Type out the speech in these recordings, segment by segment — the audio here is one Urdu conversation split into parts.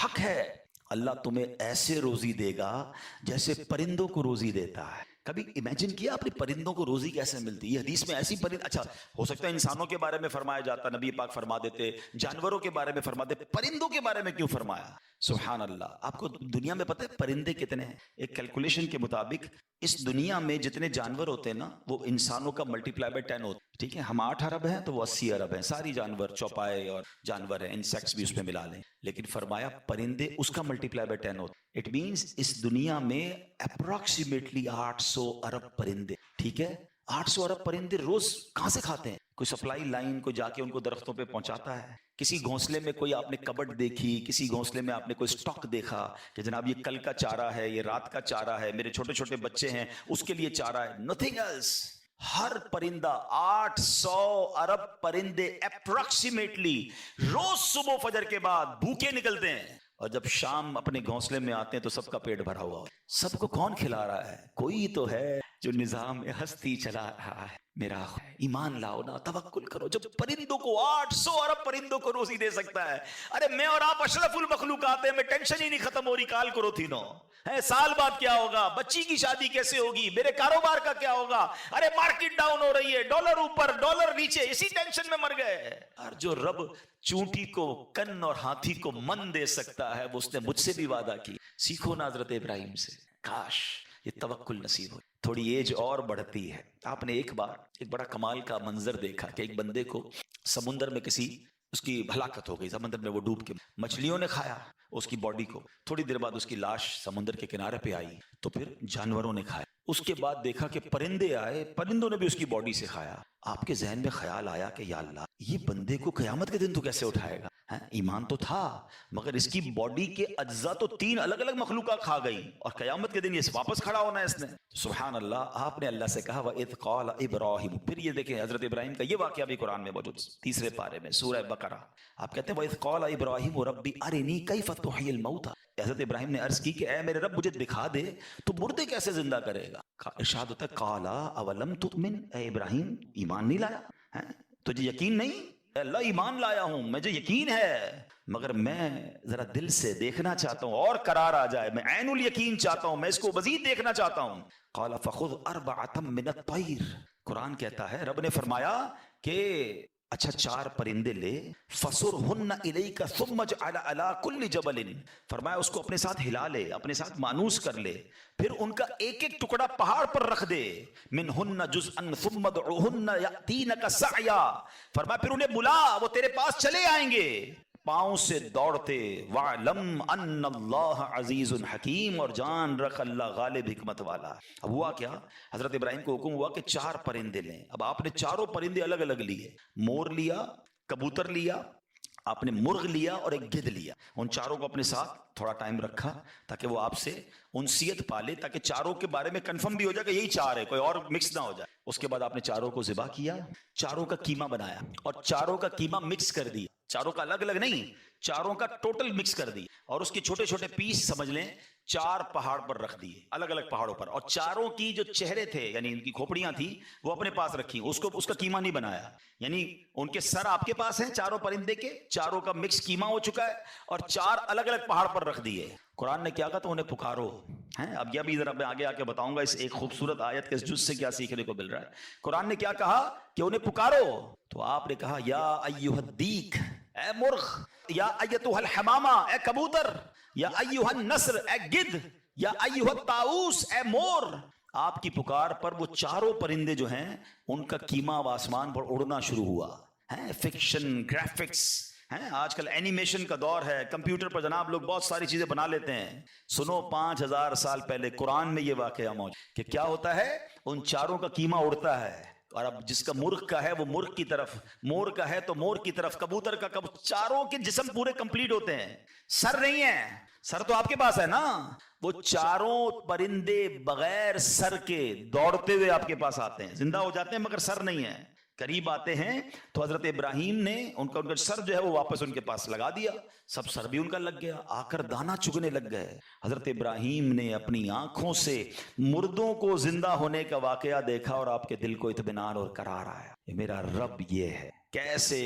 حق ہے اللہ تمہیں ایسے روزی دے گا جیسے پرندوں کو روزی دیتا ہے. کبھی امیجن کیا آپ نے پرندوں کو روزی کیسے ملتی ہے؟ حدیث میں ایسی پرند، اچھا ہو سکتا ہے انسانوں کے بارے میں فرمایا جاتا، نبی پاک فرما دیتے، جانوروں کے بارے میں فرما دیتے، پرندوں کے بارے میں کیوں فرمایا؟ سبحان اللہ. آپ کو دنیا میں پتہ ہے پرندے کتنے ہیں؟ ایک کیلکولیشن کے مطابق اس دنیا میں جتنے جانور ہوتے ہیں نا وہ انسانوں کا ملٹیپلائی بائی 10 ہوتا ہے. ٹھیک ہے، ہم 8 ارب ہیں تو وہ 80 ارب ہیں. ساری جانور، چوپائے اور جانور ہیں، انسیکٹس بھی اس میں ملا لیں. لیکن فرمایا پرندے اس کا ملٹیپلائی بائی 10 ہوتا ہے. اٹ مینس اس دنیا میں اپروکسیمیٹلی 800 ارب پرندے. ٹھیک ہے، 800 ارب پرندے روز کہاں سے کھاتے ہیں؟ کوئی سپلائی لائن کو جا کے ان کو درختوں پہ پہنچاتا ہے. کسی گھونسلے میں کوئی آپ نے کبڈ دیکھی، کسی گھونسلے میں آپ نے کوئی سٹاک دیکھا کہ جناب یہ کل کا چارہ ہے، یہ رات کا چارہ ہے، میرے چھوٹے چھوٹے بچے ہیں اس کے لیے چارہ ہے. Nothing else. ہر پرندہ 800 ارب پرندے اپروکسیمیٹلی روز صبح فجر کے بعد بھوکے نکلتے ہیں، اور جب شام اپنے گھونسلے میں آتے ہیں تو سب کا پیٹ بھرا ہوا ہو. سب کو کون کھلا رہا ہے؟ کوئی تو ہے جو نظام ہستی چلا رہا ہے. میرا ایمان لاؤ نا، توکل کرو. جب پرندوں کو 800 ارب پرندوں کو روزی دے سکتا ہے، ارے میں اور آپ اشرف المخلوقات ہیں، میں ٹینشن ہی نہیں ختم ہو رہی کال کرو تھی نو ہے. سال بعد کیا ہوگا، بچی کی شادی کیسے ہوگی، میرے کاروبار کا کیا ہوگا، ارے مارکیٹ ڈاؤن ہو رہی ہے، ڈالر اوپر ڈالر نیچے، اسی ٹینشن میں مر گئے. اور جو رب چونٹی کو کن اور ہاتھی کو من دے سکتا ہے وہ اس نے مجھ سے بھی وعدہ کی. سیکھو نا حضرت ابراہیم سے. کاش یہ توکل نصیب ہو. تھوڑی ایج اور بڑھتی ہے. آپ نے ایک بار ایک بڑا کمال کا منظر دیکھا کہ ایک بندے کو سمندر میں اس کی ہلاکت ہو گئی، سمندر میں وہ ڈوب کے، مچھلیوں نے کھایا اس کی باڈی کو. تھوڑی دیر بعد اس کی لاش سمندر کے کنارے پہ آئی تو پھر جانوروں نے کھایا. اس کے بعد دیکھا کہ پرندے آئے، پرندوں نے بھی اس کی باڈی سے کھایا. آپ کے ذہن میں خیال آیا کہ یا اللہ یہ بندے کو قیامت کے دن تو کیسے اٹھائے گا؟ ایمان تو تھا مگر اس کی باڈی کے اجزاء تو 3 الگ الگ مخلوقات کھا گئی، اور قیامت کے دن یہ واپس کھڑا ہونا ہے اس نے. سبحان اللہ. آپ نے اللہ سے کہا وَإِذْ قَالَ إِبْرَاهِيمُ. پھر یہ دیکھیں حضرت ابراہیم کا یہ واقعہ بھی قرآن میں موجود، 3 پارے میں سورہ بقرہ. آپ کہتے ہیں وَإِذْ قَالَ إِبْرَاهِيمُ رَبِّ أَرِنِي كَيْفَ تُحْيِي الْمَوْتَى. حضرت ابراہیم نے عرض کی کہ اے میرے رب مجھے دکھا دے تو مردے کیسے زندہ کرے گا. ارشاد ہوتا ہے قَالَ أَوَلَمْ تُؤْمِنْ. اے ابراہیم ایمان نہیں لایا؟ تجھے یقین نہیں؟ اللہ ایمان لایا ہوں، مجھے یقین ہے، مگر میں ذرا دل سے دیکھنا چاہتا ہوں اور قرار آ جائے. میں عین الیقین چاہتا ہوں، میں اس کو مزید دیکھنا چاہتا ہوں. قال فخذ 4 من الطير. قرآن کہتا ہے رب نے فرمایا کہ اچھا 4 پرندے لے، فصرهن اليك ثم اجعل على كل جبل. فرمایا اس کو اپنے ساتھ ہلا لے، اپنے ساتھ مانوس کر لے، پھر ان کا ایک ایک ٹکڑا پہاڑ پر رکھ دے. منهن جزءا ثم ادعوهن ياتينك سعيا. فرمایا پھر انہیں بلا، وہ تیرے پاس چلے آئیں گے پاؤں سے دوڑتے. وَعْلَمْ أَنَّ اللَّهَ عَزِيزٌ حَكِيمٌ. اور جان رکھ اللہ غالب حکمت والا. اب ہوا کیا، حضرت ابراہیم کو حکم ہوا کہ 4 پرندے لیں. اب آپ نے چاروں پرندے الگ الگ لیے. مور لیا، کبوتر لیا، آپ نے مرغ لیا اور ایک گدھ لیا. ان چاروں کو اپنے ساتھ تھوڑا ٹائم رکھا تاکہ وہ آپ سے انسیت پالے، تاکہ چاروں کے بارے میں کنفرم بھی ہو جائے کہ یہی 4 ہے، کوئی اور مکس نہ ہو جائے. اس کے بعد آپ نے چاروں کو ذبح کیا، چاروں کا قیمہ بنایا اور چاروں کا قیمہ مکس کر دیا. چاروں کا الگ الگ نہیں، چاروں کا ٹوٹل مکس کر دی، اور اس کے چھوٹے چھوٹے پیس سمجھ لیں 4 پہاڑ پر رکھ دیے، الگ الگ پہاڑوں پر. اور چاروں کی جو چہرے تھے یعنی ان کی کھوپڑیاں تھیں وہ اپنے پاس رکھی. اس کا قیمہ نہیں بنایا، یعنی ان کے سر آپ کے پاس ہیں چاروں پرندے کے، چاروں کا مکس قیمہ ہو چکا ہے، اور 4 الگ الگ پہاڑ پر رکھ دیے. قرآن نے کیا کہا تو انہیں پکارو. اب یہ بھی ذرا میں آگے آ کے بتاؤں گا اس ایک خوبصورت آیت کے اس جز سے کیا سیکھنے کو مل رہا ہے. قرآن نے کیا کہا کہ انہیں پکارو، تو آپ نے کہا یا ایھا الدیک، اے مرغ، یا ایتھا الحمامہ، اے کبوتر، یا ایھا النسر، اے گدھ، یا ایھا الطاؤس، اے مور. آپ کی پکار پر وہ چاروں پرندے جو ہیں ان کا قیمہ اب آسمان پر اڑنا شروع ہوا. فکشن، گرافکس، آج کل اینیمیشن کا دور ہے، کمپیوٹر پر جناب لوگ بہت ساری چیزیں بنا لیتے ہیں. سنو 5000 سال پہلے قرآن میں یہ واقعہ موجود کہ کیا ہوتا ہے، ان چاروں کا قیمہ اڑتا ہے، اور اب جس کا مرغ کا ہے وہ مرغ کی طرف، مور کا ہے تو مور کی طرف، کبوتر کا چاروں کے جسم پورے کمپلیٹ ہوتے ہیں. سر نہیں ہے، سر تو آپ کے پاس ہے نا. وہ چاروں پرندے بغیر سر کے دوڑتے ہوئے آپ کے پاس آتے ہیں، زندہ ہو جاتے ہیں مگر سر نہیں ہے. قریب آتے ہیں تو حضرت ابراہیم نے ان کا سر جو ہے وہ واپس ان کے پاس لگا دیا، سب سر بھی ان کا لگ گیا، آ کر دانا چگنے لگ گئے. حضرت ابراہیم نے اپنی آنکھوں سے مردوں کو زندہ ہونے کا واقعہ دیکھا اور آپ کے دل کو اطمینان اور قرار آیا. میرا رب یہ ہے کیسے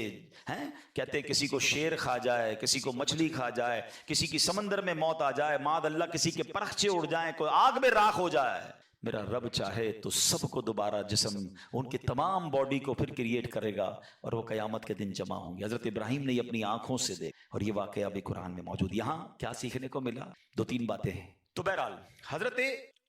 ہیں، کہتے ہیں کسی کو شیر کھا جائے، کسی کو مچھلی کھا جائے، کسی کی سمندر میں موت آ جائے، معاذ اللہ کسی کے پرخچے اڑ جائیں، کوئی آگ میں راکھ ہو جائے، میرا رب چاہے تو سب کو دوبارہ جسم، ان کی تمام باڈی کو پھر کریٹ کرے گا اور وہ قیامت کے دن جمع ہوں گے۔ حضرت ابراہیم نے یہ اپنی آنکھوں سے دیکھ، اور یہ واقعہ بھی قرآن میں موجود۔ یہاں کیا سیکھنے کو ملا؟ دو تین باتیں ہیں۔ تو بہرحال حضرت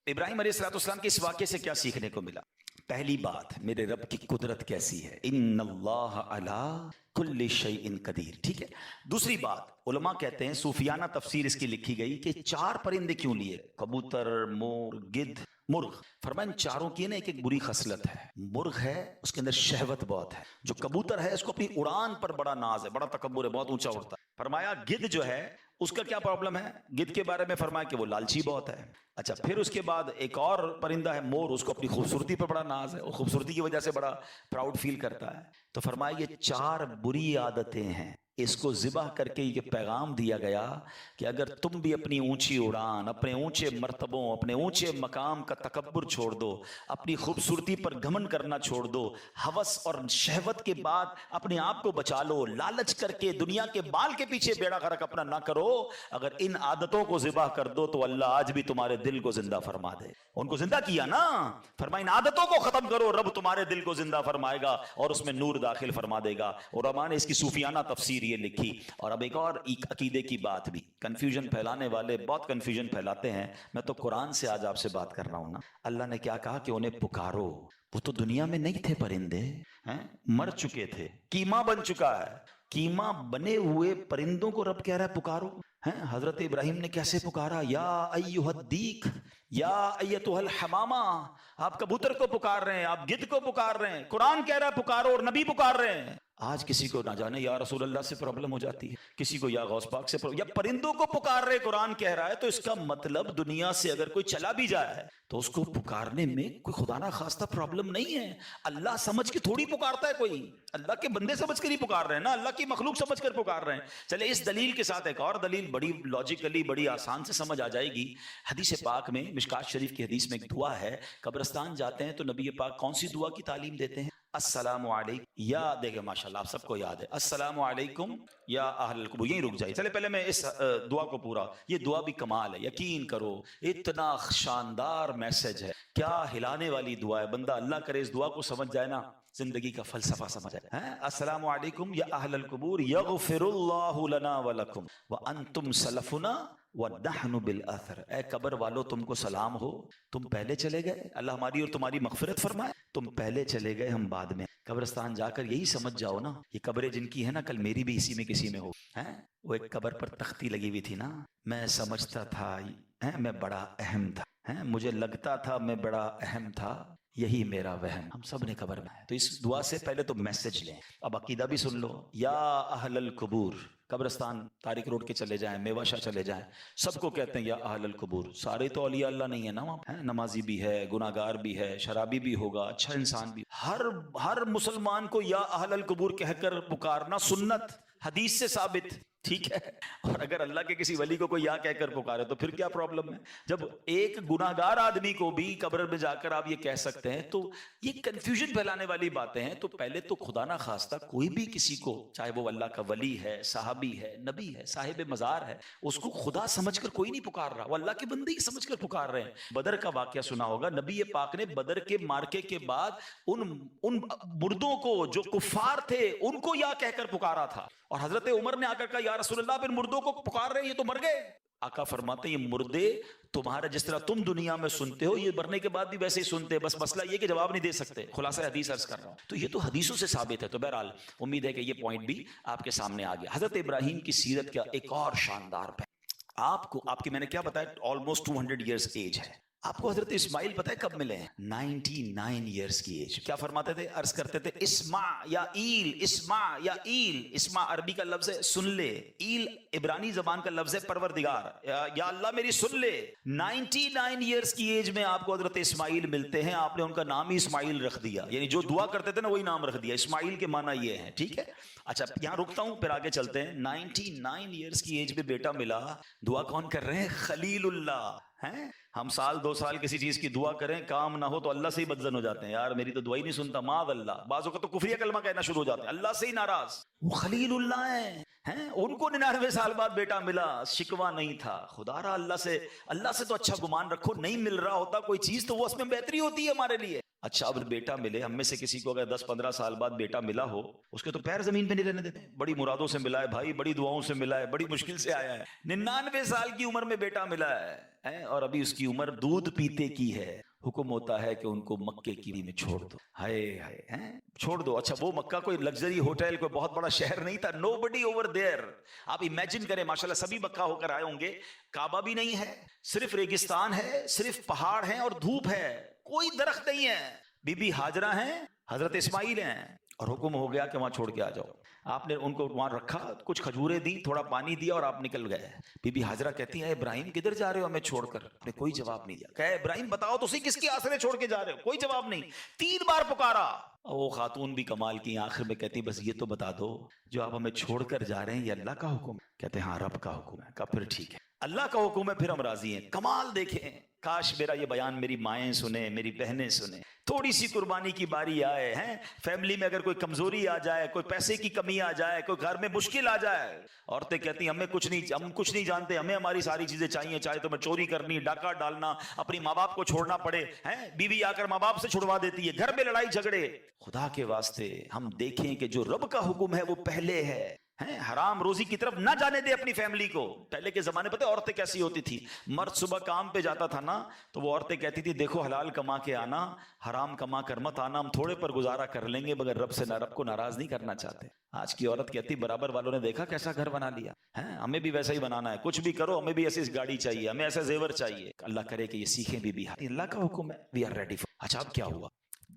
ابراہیم علیہ السلام کے اس واقعے سے کیا سیکھنے کو ملا؟ پہلی بات، میرے رب کی قدرت کیسی ہے، ان اللہ علی کل شیء قدیر، ٹھیک ہے۔ دوسری بات، علماء کہتے ہیں، صوفیانہ تفسیر اس کی لکھی گئی کہ 4 پرندے کیوں لیے، کبوتر، مور، گدھ، مرغ؟ فرمایا ان چاروں کی نا ایک ایک بری خصلت ہے۔ مرغ ہے، اس کے اندر شہوت بہت ہے۔ جو کبوتر ہے، اس کو اپنی اڑان پر بڑا ناز ہے، بڑا تکبر ہے، بہت اونچا اڑتا ہے۔ فرمایا گدھ جو ہے، اس کا کیا پرابلم ہے؟ گدھ کے بارے میں فرمایا کہ وہ لالچی بہت ہے۔ اچھا، پھر اس کے بعد ایک اور پرندہ ہے مور، اس کو اپنی خوبصورتی پر بڑا ناز ہے، وہ خوبصورتی کی وجہ سے بڑا پراؤڈ فیل کرتا ہے۔ تو فرمایا یہ 4 بری عادتیں ہیں، اس کو ذبح کر کے یہ پیغام دیا گیا کہ اگر تم بھی اپنی اونچی اڑان، اپنے اونچے مرتبوں، اپنے اونچے مقام کا تکبر چھوڑ دو، اپنی خوبصورتی پر گھمنڈ کرنا چھوڑ دو، ہوس اور شہوت کے بعد اپنے آپ کو بچا لو، لالچ کر کے دنیا کے بال کے پیچھے بیڑا غرق اپنا نہ کرو، اگر ان عادتوں کو ذبح کر دو تو اللہ آج بھی تمہارے دل کو زندہ فرما دے۔ ان کو زندہ کیا نا، فرمایا ان عادتوں کو ختم کرو، رب تمہارے دل کو زندہ فرمائے گا اور اس میں نور داخل فرما دے گا۔ علماء نے اس کی صوفیانہ تفسیر یہ لکھی۔ اور اب ایک اور عقیدے کی بات بھی، کنفیوژن پھیلانے والے بہت کنفیوژن پھیلاتے ہیں، میں تو قرآن سے آج آپ سے بات کر رہا ہوں نا۔ اللہ نے کیا کہا کہ انہیں پکارو، وہ تو دنیا میں نہیں تھے پرندے، مر چکے تھے، کیما بن چکا ہے، کیما بنے ہوئے پرندوں کو رب کہہ رہا ہے پکارو۔ حضرت ابراہیم نے کیسے پکارا؟ یا ایھا الدیک، یا ایتھا الحمامہ، آپ کبوتر کو پکار رہے ہیں، آپ گدھ کو پکار رہے ہیں، قرآن کہہ رہا ہے پکارو اور نبی پکار رہے ہیں۔ آج کسی کو نہ جانے یا رسول اللہ سے پرابلم ہو جاتی ہے، کسی کو یا غوث پاک سے یا پرندوں کو پکار رہے، قرآن کہہ رہا ہے، تو اس کا مطلب دنیا سے اگر کوئی چلا بھی جائے تو اس کو پکارنے میں کوئی خدا نہ خواستہ پرابلم نہیں ہے۔ اللہ سمجھ کے تھوڑی پکارتا ہے کوئی، اللہ کے بندے سمجھ کر ہی پکار رہے ہیں نا، اللہ کی مخلوق سمجھ کر پکار رہے ہیں۔ چلے اس دلیل کے ساتھ ایک اور دلیل بڑی لاجیکلی بڑی آسان سے سمجھ آ جائے گی۔ حدیث پاک میں، مشکات شریف کی حدیث میں ایک دعا ہے، قبرستان جاتے ہیں تو نبی پاک کون سی دعا کی تعلیم دیتے ہیں؟ السلام علیکم، یا دیکھیں ماشاءاللہ آپ سب کو یاد ہے، السلام علیکم یا اہل القبور۔ یہیں رک جائیے، چلے پہلے میں اس دعا کو پورا، یہ دعا بھی کمال ہے، یقین کرو اتنا شاندار میسج ہے، کیا ہلانے والی دعا ہے۔ بندہ اللہ کرے اس دعا کو سمجھ جائے نا، زندگی کا فلسفہ سمجھ جائے۔ السلام علیکم یا اہل القبور یغفر اللہ لنا ولکم وانتم سلفنا ونحن بالاثر۔ اے قبر والو تم کو سلام ہو، تم پہلے چلے گئے، اللہ ہماری اور تمہاری مغفرت فرمائے، تم پہلے چلے گئے، ہم بعد میں۔ قبرستان جا کر یہی سمجھ جاؤ نا، یہ قبریں جن کی ہے نا، کل میری بھی اسی میں کسی میں ہو۔ وہ ایک قبر پر تختی لگی ہوئی تھی نا، میں سمجھتا تھا میں بڑا اہم تھا، مجھے لگتا تھا میں بڑا اہم تھا، یہی میرا وہم۔ ہم سب نے قبر میں ہے، تو اس دعا سے پہلے تو میسج لیں۔ اب عقیدہ بھی سن لو، یا اہل القبور، قبرستان طارق روڈ کے چلے جائیں، میوہ شاہ چلے جائیں، سب کو کہتے ہیں یا اہل القبور۔ سارے تو اولیاء اللہ نہیں ہے نا وہاں، نمازی بھی ہے، گناہ گار بھی ہے، شرابی بھی ہوگا، اچھا انسان بھی۔ ہر مسلمان کو یا اہل القبور کہہ کر پکارنا سنت، حدیث سے ثابت، ٹھیک ہے۔ اور اگر اللہ کے کسی ولی کو کوئی یا کہہ کر پکارے تو پھر کیا پرابلم ہے؟ جب ایک گناہ گار آدمی کو بھی قبر میں جا کر آپ یہ کہہ سکتے ہیں، تو یہ کنفیوژن پھیلانے والی باتیں ہیں۔ تو پہلے تو خدا نہ خواستہ کوئی بھی کسی کو، چاہے وہ اللہ کا ولی ہے، صحابی ہے، نبی ہے، صاحب مزار ہے، اس کو خدا سمجھ کر کوئی نہیں پکار رہا، وہ اللہ کے بندے ہی سمجھ کر پکار رہے ہیں۔ بدر کا واقعہ سنا ہوگا، نبی پاک نے بدر کے مارکے کے بعد ان مردوں کو جو کفار تھے ان کو یا کہہ کر پکارا تھا، اور حضرت عمر نے آ کر کہا یا رسول اللہ پھر مردوں کو پکار رہے ہیں، یہ تو مر گئے۔ آقا فرماتے ہیں یہ مردے تمہارا جس طرح تم دنیا میں سنتے ہو، یہ مرنے کے بعد بھی ویسے ہی سنتے ہیں، بس مسئلہ یہ کہ جواب نہیں دے سکتے۔ خلاصہ حدیث عرض کر رہا ہوں، تو یہ تو حدیثوں سے ثابت ہے۔ تو بہرحال امید ہے کہ یہ پوائنٹ بھی آپ کے سامنے آ گیا۔ حضرت ابراہیم کی سیرت کا ایک اور شاندار پہلو، آپ کی میں نے کیا بتایا، آلموسٹ 200 ایئرز ایج ہے۔ آپ کو حضرت اسماعیل پتہ ہے کب ملے ہیں؟ 99 ایئرز کی ایج۔ کیا فرماتے تھے؟ عرض کرتے تھے اسمع یا ایل، اسمع یا ایل۔ اسمع عربی کا لفظ ہے سن لے، ایل عبرانی زبان کا لفظ ہے پروردگار، یا اللہ میری سن لے۔ 99 ایئرز کی ایج میں آپ کو حضرت اسماعیل ملتے ہیں، آپ نے ان کا نام ہی اسماعیل رکھ دیا، یعنی جو دعا کرتے تھے نا وہی نام رکھ دیا۔ اسماعیل کے معنی یہ ہے، ٹھیک ہے۔ اچھا یہاں رکتا ہوں، پھر آگے چلتے ہیں۔ 99 ایئرز کی ایج میں بیٹا ملا، دعا کون کر رہے ہیں؟ خلیل اللہ، ہیں ہم سال 2 سال کسی چیز کی دعا کریں, کام نہ ہو تو اللہ سے ہی بدزن ہو جاتے ہیں, یار میری تو دعا ہی نہیں سنتا, معاذ اللہ. بعضوں کا تو کفریہ کلمہ کہنا شروع ہو جاتے ہیں, اللہ سے ہی ناراض. وہ خلیل اللہ ہیں, ان کو 99 سال بعد بیٹا ملا, شکوہ نہیں تھا. خدا رہا اللہ سے تو اچھا گمان رکھو, نہیں مل رہا ہوتا کوئی چیز تو وہ اس میں بہتری ہوتی ہے ہمارے لیے. اچھا اب بیٹا ملے, ہم میں سے کسی کو اگر 10-15 سال بعد بیٹا ملا ہو, اس کے تو پیر زمین پہ نہیں رہنے دیتے. بڑی مرادوں سے ملا ہے بھائی, بڑی دعاؤں سے ملا ہے, بڑی مشکل سے آیا ہے, 99 سال کی عمر میں بیٹا ملا ہے, اور ابھی اس کی عمر دودھ پیتے کی ہے. حکم ہوتا ہے کہ ان کو مکے کی میں چھوڑ دو. ہائے ہائے, چھوڑ دو. اچھا وہ مکہ کوئی لگژری ہوٹل, کوئی بہت بڑا شہر نہیں تھا. nobody over there. آپ امیجن کریں, ماشاءاللہ سبھی مکہ ہو کر آئے ہوں گے, کعبہ بھی نہیں ہے, صرف ریگستان ہے, صرف پہاڑ ہیں اور دھوپ ہے, کوئی درخت نہیں ہے. بی بی ہاجرہ ہیں, حضرت اسماعیل ہیں, اور حکم ہو گیا کہ وہاں چھوڑ کے آ جاؤ. آپ نے ان کو وہاں رکھا, کچھ کھجوریں دی, تھوڑا پانی دیا, اور آپ نکل گئے. بی بی ہاجرہ کہتی ہیں ابراہیم کدھر جا رہے ہو ہمیں چھوڑ کر؟ آپ نے کوئی جواب نہیں دیا. کہا ابراہیم بتاؤ تو صحیح کس کے آسرے چھوڑ کے جا رہے ہو؟ کوئی جواب نہیں. 3 بار پکارا. وہ خاتون بھی کمال کی, آخر میں کہتی بس یہ تو بتا دو جو آپ ہمیں چھوڑ کر جا رہے ہیں یہ اللہ کا حکم ہے؟ کہتے ہیں ہاں رب کا حکم ہے. کہا پھر ٹھیک ہے, اللہ کا حکم ہے, پھر ہم راضی ہیں. کمال دیکھیں, کاش میرا یہ بیان میری مائیں سنیں, میری بہنیں سنیں. تھوڑی سی قربانی کی باری آئے ہیں, فیملی میں اگر کوئی کمزوری آ جائے, کوئی پیسے کی کمی آ جائے, کوئی گھر میں مشکل آ جائے, عورتیں کہتی ہیں ہم کچھ نہیں جانتے, ہمیں ہماری ساری چیزیں چاہیے, چاہے تو میں چوری کرنی, ڈاکہ ڈالنا, اپنی ماں باپ کو چھوڑنا پڑے. بیوی آ کر ماں باپ سے چھڑوا دیتی ہے, گھر میں لڑائی جھگڑے. خدا کے واسطے ہم دیکھیں کہ جو رب کا حکم ہے وہ پہلے ہے. حرام روزی کی طرف نہ جانے دے اپنی فیملی کو. پہلے کے زمانے پتہ عورتیں کیسی ہوتی تھی, مرد صبح کام پہ جاتا تھا نا, تو وہ عورتیں کہتی تھی دیکھو حلال کما کے آنا, حرام کما کر مت آنا, ہم تھوڑے پر گزارا کر لیں گے مگر رب کو ناراض نہیں کرنا چاہتے. آج کی عورت کہتی برابر والوں نے دیکھا کیسا گھر بنا لیا, ہمیں بھی ویسا ہی بنانا ہے, کچھ بھی کرو ہمیں بھی ایسی گاڑی چاہیے, ہمیں ایسا زیور چاہیے. اللہ کرے کہ یہ سیکھیں بھی اللہ کا حکم ہے, وی آر ریڈی. اچھا اب کیا ہوا,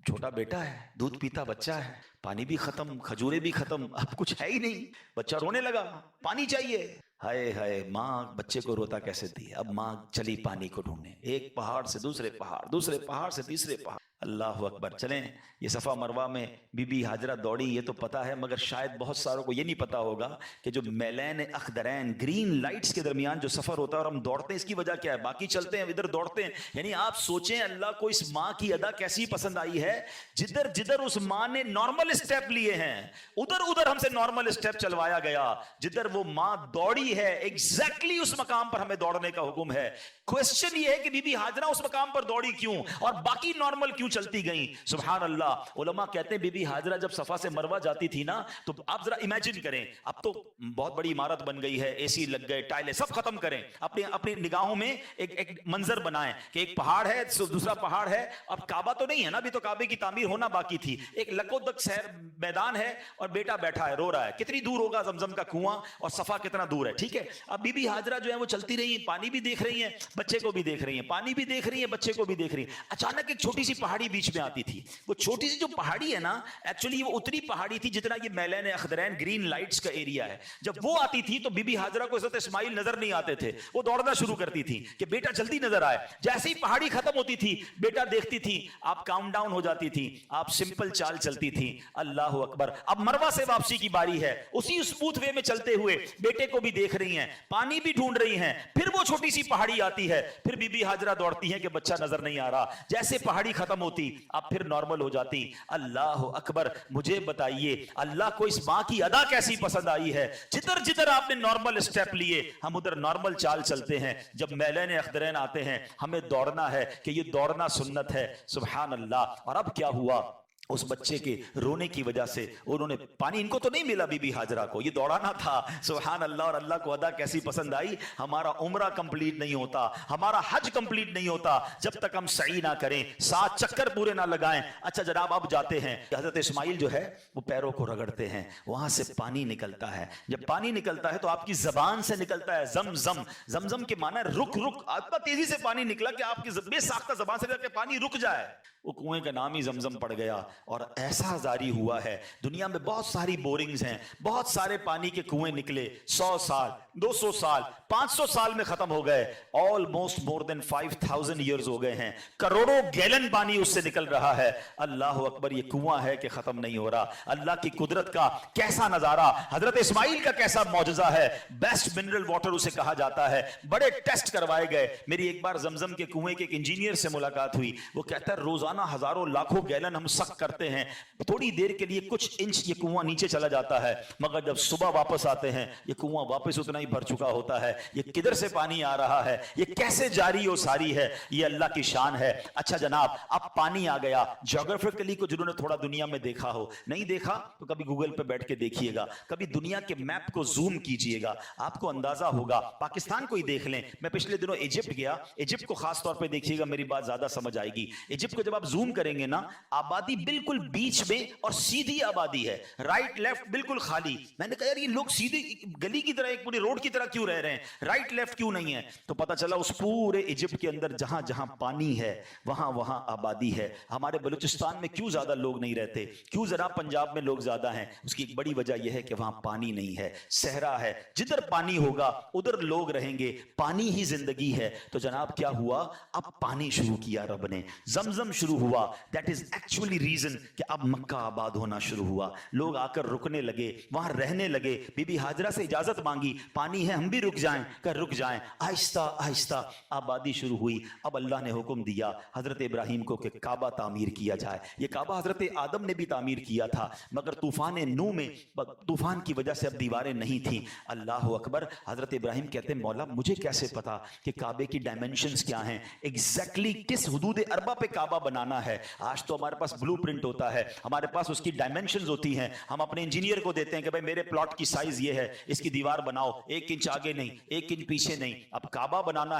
چھوٹا بیٹا ہے, دودھ پیتا بچہ ہے, پانی بھی ختم, کھجورے بھی ختم, اب کچھ ہے ہی نہیں. بچہ رونے لگا, پانی چاہیے. ہائے ہائے, ماں بچے کو روتا کیسے تھی. اب ماں چلی پانی کو ڈھونڈنے, ایک پہاڑ سے دوسرے پہاڑ, دوسرے پہاڑ سے تیسرے پہاڑ. اللہ اکبر. چلیں یہ صفا مروہ میں بی بی ہاجرہ دوڑی, یہ تو پتا ہے, مگر شاید بہت ساروں کو یہ نہیں پتا ہوگا کہ جو میلین اخدرین گرین لائٹس کے درمیان جو سفر ہوتا ہے اور ہم دوڑتے ہیں, اس کی وجہ کیا ہے؟ باقی چلتے ہیں ادھر دوڑتے ہیں. یعنی آپ سوچیں اللہ کو اس ماں کی ادا کیسی پسند آئی ہے, جدھر اس ماں نے نارمل اسٹیپ لیے ہیں ادھر ہم سے نارمل اسٹیپ چلوایا گیا. جدھر وہ ماں دوڑی ہے ایگزیکٹلی اس مقام پر ہمیں دوڑنے کا حکم ہے. کوشچن یہ ہے کہ بی بی ہاجرہ اس مقام پر دوڑی کیوں اور باقی نارمل کیوں چلتی گئیں؟ سبحان اللہ. علماء کہتے ہیں بی بی ہاجرہ جب صفا سے مروہ جاتی تھی نا, تو آپ ذرا امیجن کریں, اب تو بہت بڑی عمارت بن گئی ہے, اے سی لگ گئے, ٹائلیں سب ختم کریں, اپنی نگاہوں میں ایک منظر بنائیں کہ ایک پہاڑ ہے, دوسرا پہاڑ ہے. اب کعبہ تو نہیں ہے نا, ابھی تو کعبے کی تعمیر ہونا باقی تھی. ایک لکودک سیر میدان ہے اور بیٹا بیٹھا ہے رو رہا ہے. کتنی دور ہوگا زمزم کا کنواں اور صفا کتنا دور ہے, ٹھیک ہے. اب بی بی ہاجرہ جو ہے وہ چلتی رہی ہیں, پانی بھی دیکھ رہی ہیں, بچے کو بھی دیکھ رہی ہیں, پانی بھی دیکھ رہی ہیں, بچے کو بھی دیکھ رہی ہیں. اچانک ایک چھوٹی سی پہاڑی بیچ میں آتی تھی. وہ چھوٹی سی جو پہاڑی ہے نا, ایکچولی وہ اتنی پہاڑی تھی جتنا یہ میلین اخدرین گرین لائٹس کا ایریا ہے. جب وہ آتی تھی تو بی بی ہاجرہ کو حضرت اسماعیل نظر نہیں آتے تھے, وہ دوڑنا شروع کرتی تھی کہ بیٹا جلدی نظر آئے. جیسے ہی پہاڑی ختم ہوتی تھی بیٹا دیکھتی تھی, آپ کاؤنٹ ڈاؤن ہو جاتی تھی, آپ سمپل چال چلتی تھی. اللہ اکبر. اب مروہ سے واپسی کی باری ہے, اسی اسموتھ وے میں چلتے ہوئے بیٹے کو بھی دیکھ رہی ہیں, پانی بھی ڈھونڈ رہی ہیں. پھر وہ چھوٹی سی پہاڑی آتی ہے, پھر بی بی ہاجرہ دوڑتی ہیں کہ بچہ نظر نہیں آ رہا. جیسے پہاڑی ختم ہوتی اب پھر نارمل ہو جاتی. اللہ اکبر. مجھے بتائیے اللہ کو اس ماں کی ادا کیسی پسند آئی ہے. جدھر آپ نے نارمل اسٹیپ لیے ہم ادھر نارمل چال چلتے ہیں. جب میلین اخدرین آتے ہیں ہمیں دوڑنا ہے کہ یہ دوڑنا سنت ہے. سبحان اللہ. اور اب کیا ہوا, اس بچے کے رونے کی وجہ سے انہوں نے پانی, ان کو تو نہیں ملا بی بی ہاجرہ کو, یہ دوڑانا تھا. سبحان اللہ. اور اللہ کو ادا کیسی پسند آئی. ہمارا عمرہ کمپلیٹ نہیں ہوتا, ہمارا حج کمپلیٹ نہیں ہوتا جب تک ہم سعی نہ کریں, 7 چکر پورے نہ لگائیں. اچھا جناب اب جاتے ہیں, حضرت اسماعیل جو ہے وہ پیروں کو رگڑتے ہیں, وہاں سے پانی نکلتا ہے. جب پانی نکلتا ہے تو آپ کی زبان سے نکلتا ہے زمزم. زمزم کے معنی رک. اتنا تیزی سے پانی نکلا کہ آپ کی بے ساختہ زبان سے پانی رک جائے. وہ کنویں کا نام ہی زمزم پڑ گیا. اور ایسا جاری ہوا ہے, دنیا میں بہت ساری بورنگز ہیں, بہت سارے پانی کے کنویں نکلے, 100 سال 200 سال 500 سال میں ختم ہو گئے, آلموسٹ مور دین 5000 ایئرز ہو گئے ہیں, کروڑوں گیلن پانی اس سے نکل رہا ہے. اللہ اکبر, یہ کنواں ہے کہ ختم نہیں ہو رہا. اللہ کی قدرت کا کیسا نظارہ, حضرت اسماعیل کا کیسا معجزہ ہے. بیسٹ منرل واٹر اسے کہا جاتا ہے. بڑے ٹیسٹ کروائے گئے. میری ایک بار زمزم کے کنویں کے ایک انجینئر سے ملاقات ہوئی. وہ کہتا ہے روزانہ ہزاروں لاکھوں گیلن ہم سک کرتے ہیں, تھوڑی دیر کے لیے کچھ انچ یہ کنواں نیچے چلا جاتا ہے, مگر جب صبح واپس آتے ہیں یہ کنواں واپس اتنا ہی بھر چکا ہوتا ہے. یہ کدھر سے پانی آ رہا ہے, یہ کیسے جاری و ساری ہے, یہ اللہ کی شان ہے. اچھا جناب, اب پانی آ گیا. جیوگرافیکلی کو جنہوں نے تھوڑا دنیا میں دیکھا ہو, نہیں دیکھا تو کبھی گوگل پہ بیٹھ کے دیکھیے گا, کبھی دنیا کے میپ کو زوم کیجئے گا, آپ کو اندازہ ہوگا. پاکستان کو ہی دیکھ لیں. میں پچھلے دنوں ایجپٹ گیا, ایجپٹ کو خاص طور پہ دیکھیے گا, میری بات زیادہ سمجھ آئے گی. ایجپٹ کو جب آپ زوم کریں گے نا, آبادی بالکل بیچ میں اور سیدھی آبادی ہے, رائٹ لیفٹ بالکل خالی. میں نے کہا یار یہ لوگ سیدھی گلی کی طرح, ایک پوری روڈ کی طرح کیوں رہ رہے ہیں, رائٹ لیفٹ کیوں نہیں ہے؟ تو پتہ چلا اس پورے ایجپٹ کے اندر جہاں جہاں پانی ہے وہاں وہاں آبادی ہے. ہمارے بلوچستان میں کیوں زیادہ لوگ نہیں رہتے, کیوں ذرا پنجاب میں لوگ زیادہ ہیں؟ اس کی ایک بڑی وجہ یہ ہے کہ وہاں پانی نہیں ہے, صحرا ہے. جدھر پانی ہوگا ادھر لوگ رہیں گے, پانی ہی زندگی ہے. تو جناب کیا ہوا, اب پانی شروع کیا رب نے, زمزم شروع ہوا. دیٹ از ایکچولی ریزن کہ اب مکہ آباد ہونا شروع ہوا. لوگ آ کر رکنے لگے, وہاں رہنے لگے. بی بی ہاجرہ سے اجازت مانگی, پانی ہے ہم بھی رک جائیں, کہ رک جائیں. آہستہ آہستہ آبادی شروع ہوئی. اب اللہ نے حکم دیا حضرت ابراہیم کو کہ کعبہ تعمیر کیا جائے. یہ کعبہ حضرت آدم نے بھی تعمیر کیا تھا, مگر طوفان نوح میں طوفان کی وجہ سے اب دیواریں نہیں تھیں. اللہ اکبر. حضرت ابراہیم کہتے ہیں مولا مجھے کیسے پتا کہ کعبے کی ڈائمنشنز کیا ہیں, ایگزیکٹلی کس حدود اربع پہ کعبہ بنانا ہے. آج تو ہمارے پاس بلو پرنٹ ہوتا ہے, ہمارے پاس اس کی ڈائمنشنز ہوتی ہیں, ہم اپنے انجینئر کو دیتے ہیں کہ بھائی میرے پلاٹ کی سائز یہ ہے, اس کی دیوار بناؤ, 1 انچ آگے نہیں 1 انچ پیچھے نہیں. اب کعبہ بنانا